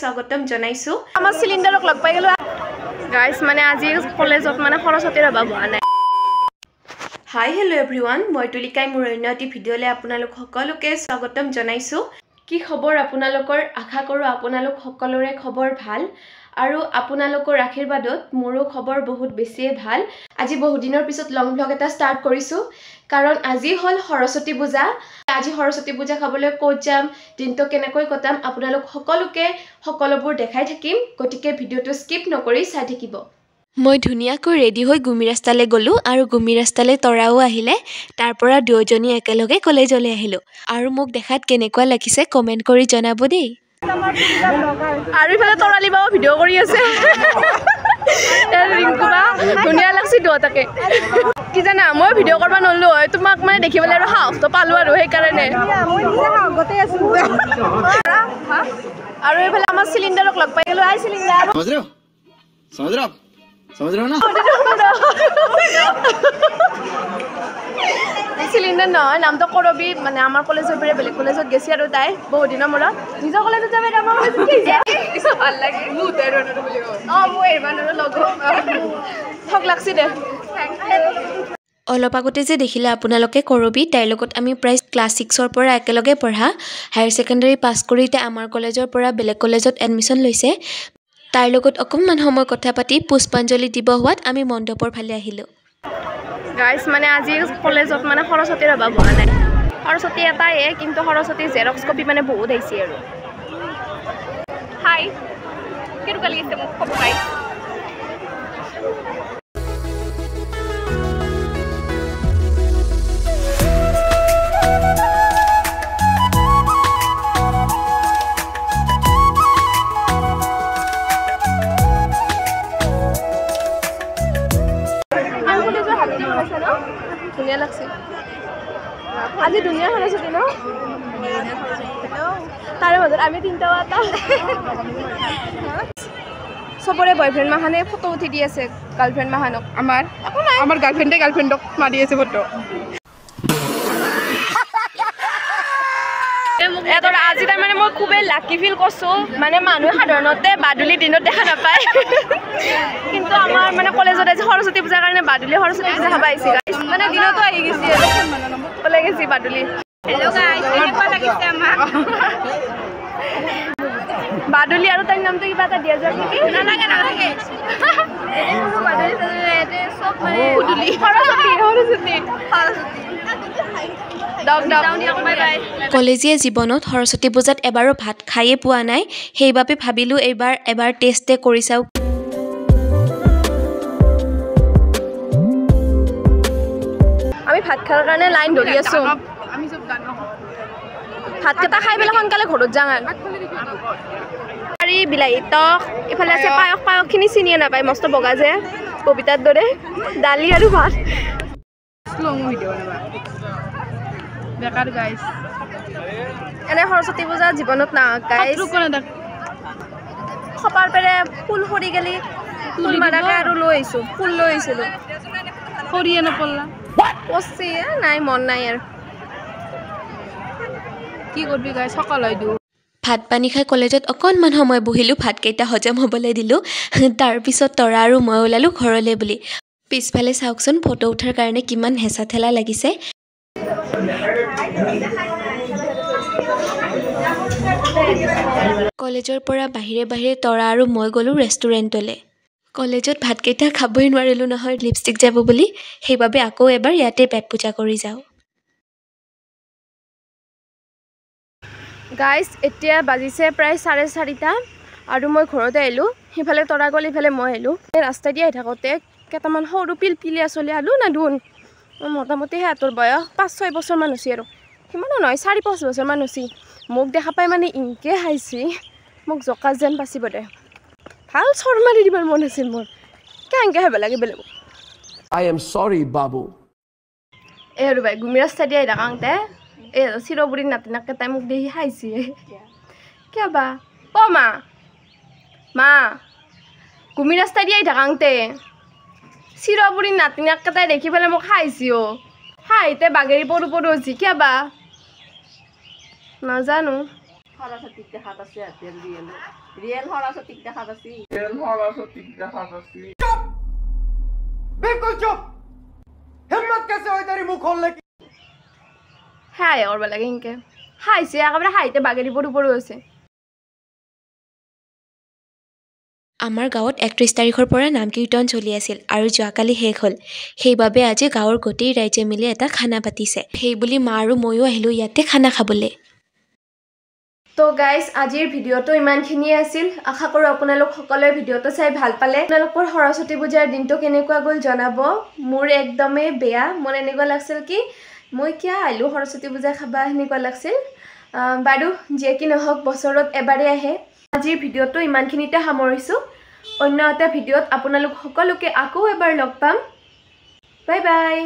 স্বাগতম জনাইছো আমাৰ সিলিন্ডাৰক লগ পাই গলো গাইস মানে আজি কলেজত মানে সৰস্বতীৰ অভাৱ হোৱা নাই হাই হেল্ল' এভৰিৱান মই তুলিকাই মোৰ অন্য এটি ভিডিঅ'লৈ আপোনালোক সকলোকে স্বাগতম জনাইছো কি খবৰ আপোনালোকৰ আশা কৰো আপোনালোক সকলোৰে খবৰ ভাল আৰু আপোনালোকৰ আশীৰ্বাদত মোৰো খবৰ বহুত বেছিয়ে ভাল আজি বহু দিনৰ পিছত লং ব্লগ এটা ষ্টাৰ্ট কৰিছো কাৰণ আজি হল সৰস্বতী পূজা আজি সৰস্বতী পূজা খাবলৈ ক'ত যাম দিনটো কেনেকৈ কটাম আপোনালোক সকলোবোৰ দেখাই থাকিম গতিকে ভিডিঅ'টো স্কিপ নকৰি চাই থাকিব মই ধুনীয়াকৈ ৰেডি হৈ গুমি ৰাস্তালৈ গ'লো আৰু গুমি ৰাস্তালৈ তৰাও আহিলে তাৰ পৰা দুয়োজনী একেলগে কলেজলৈ আহিলো আৰু মোক দেখাত কেনেকুৱা লাগিছে কমেন্ট কৰি জনাব দেই আৰু ইফালে তৰালি বাও ভিডিঅ' কৰি আছে ৰিংকুবা ধুনীয়া লাগছি দুটাকে কি জানা মই ভিডিঅ' কৰিব নললো হয় তোমাক মানে দেখিবলৈ আৰু সাহসটো পালো আৰু সেইকাৰণে আৰু এইফালে আমাৰ চিলিণ্ডাৰক লগ পাই গলো আই চিলিণ্ডাৰ समझ रहे हो ना চিলিণ্ডাৰ নহয় নামটো কৰবি মানে আমাৰ কলেজৰ পৰা বেলেগ কলেজত গেছি আৰু তাই বহুত দিনৰ মূৰত নিজৰ কলেজত যাবে আমাৰ ভাল লাগে মোৰ এৰবানৰো লগ ঠগ লাগছি দে অলপ আগতে যে দেখিলে আপোনালোকে কৰবি তাইৰ লগত আমি প্ৰায় ক্লাছ 6ৰ পৰা একেলগে পঢ়া হায়াৰ সেকেন্ডাৰী পাছ কৰি এতিয়া আমাৰ কলেজৰ পৰা বেলেগ কলেজত এডমিশ্যন লৈছে তাইৰ লগত অকণমান সময় কথা পাতি পুষ্পাঞ্জলি দিব হোৱাত আমি মণ্ডপৰ ফালে আহিলো গাইস মানে আজি কলেজত মানে সৰস্বতীৰ অভাৱ হোৱা নাই সৰস্বতী এটাই কিন্তু সৰস্বতী জেৰক্স কপি মানে বহুত আহিছে আৰু হাই কেনেকুৱা লাগিছে মোক খবৰ পাই ধুনীয়া লাগছে আজি ধুনীয়া সৰস্বতী ন তাৰে মাজত আমি তিনিটা এটা চবৰে বয়ফ্ৰেণ্ড মাহানে ফটো উঠি দি আছে গাৰ্লফ্ৰেণ্ড মাহানক আমাৰ গাৰ্লফ্ৰেণ্ডে গাৰ্লফ্ৰেণ্ডক মাৰি আছে ফটো আজি তাৰমানে মই খুবেই লাকি ফিল কৰিছো মানে মানুহে সাধাৰণতে বাদুলি দিনত দেখা নাপায় কিন্তু আমাৰ মানে কলেজত আজি সৰস্বতী পূজাৰ কাৰণে বাদুলি সৰস্বতী পূজা খাব আহিছে মানে দিনতো আহি গৈছে ওলাই গৈছে বাদুলি বাদুলি আৰু তাইৰ নামটো কিবা এটা দিয়া যায় নেকি নালাগে কলেজীয়া জীৱনত সৰস্বতী পূজাত এবাৰো ভাত খাইয়ে পোৱা নাই সেইবাবে ভাবিলো এবাৰ টেষ্টে কৰি চাওঁ আমি ভাত খাৰ কাৰণে লাইন ধৰি আছো ভাতকেইটা খাই পেলাই সোনকালে ঘৰত যাওঁ আৰু বিলাহী টক ইফালে আছে পায়সখিনি চিনিয়ে নাপায় মস্ত বগা যে কবিতাৰ দৰে দালি আৰু ভাত এনে সৰস্বতী পূজা জীৱনত নাহক গাইজ খপাৰ পেৰে ফুল সৰি গেলি ফুল মাৰাকে আৰু লৈ আহিছো ফুল লৈ আহিছিলো সৰিয়ে নপৰলা পচি নাই মন নাই আৰু কি কৰবি গাইজ সকল হয় দিওঁ ভাত পানী খাই কলেজত অকণমান সময় বহিলোঁ ভাতকেইটা হজম হ'বলৈ দিলোঁ তাৰপিছত তৰা আৰু মই ওলালোঁ ঘৰলৈ বুলি পিছফালে চাওকচোন ফটো উঠাৰ কাৰণে কিমান হেঁচা ঠেলা লাগিছে কলেজৰ পৰা বাহিৰে তৰা আৰু মই গ'লোঁ ৰেষ্টুৰেণ্টলৈ কলেজত ভাতকেইটা খাবই নোৱাৰিলোঁ নহয় লিপষ্টিক যাব বুলি সেইবাবে আকৌ এবাৰ ইয়াতে পেট পূজা কৰি যাওঁ গাইজ এতিয়া বাজিছে প্ৰায় 4:30 আৰু মই ঘৰতে আহিলোঁ সিফালে তৰা গ'ল ইফালে মই আহিলোঁ ৰাস্তা দি আহি থাকোঁতে কেইটামান সৰু পিলপিলীয়া চলি আলোঁ না ধুন মোটামুটি সিহঁতৰ বয়স 5-6 বছৰমান হৈছে আৰু সিমানো নহয় 4-5 বছৰমান হৈছে মোক দেখা পাই মানে ইনকে হাইছি মোক জকা যেন বাচিব দে ভাল চৰ মাৰি দিবৰ মন আছিল মোৰ কেনেকৈ হ'ব লাগে বেলেগ I am sorry, Babu. আৰু ভাই গুমি ৰাস্তা দি আহি থাকোঁতে চিৰবুৰীৰ নাতিনাকেইটাই মোক দেখি খাইছে কিয় বা মা গুমি ৰাস্তা দি আহি থাকোঁতে চিৰবুৰীৰ নাতিনাকেইটাই দেখি পেলাই মোক খাইছে হাইতে বাগেৰি পৰু হৈছে কিয় বা নাজানো সৰস্বতীক দেখা পাইছে হাতেৰ ৰিয়েল সৰস্বতীক দেখা পাইছে बिल्कुल चुप हिम्मत कैसे हुई तेरी मुंह खोलने की হাই কৰিব লাগে সেনকে হাইছে একেবাৰে হাইতে বাগেৰি পৰু হৈছে আমাৰ গাঁৱত 31 তাৰিখৰ পৰা নাম কীৰ্তন চলি আছিল আৰু যোৱাকালি শেষ হ'ল সেইবাবে আজি গাঁৱৰ গোটেই ৰাইজে মিলি এটা খানা পাতিছে সেই বুলি মা আৰু ময়ো আহিলোঁ ইয়াতে খানা খাবলৈ তো গাইজ আজিৰ ভিডিঅ'টো ইমানখিনিয়ে আছিল আশা কৰোঁ আপোনালোক সকলোৱে ভিডিঅ'টো চাই ভাল পালে আপোনালোকৰ সৰস্বতী পূজাৰ দিনটো কেনেকুৱা গ'ল জনাব মোৰ একদমেই বেয়া মোৰ এনেকুৱা লাগিছিল কি মই কিয় আহিলোঁ সৰস্বতী পূজা খাবা সেনেকুৱা লাগিছিল বাৰু যিয়ে কি নহওক বছৰত এবাৰেই আহে আজিৰ ভিডিঅ'টো ইমানখিনিতে সামৰিছোঁ অন্য এটা ভিডিঅ'ত আপোনালোক সকলোকে আকৌ এবাৰ লগ পাম বাই বাই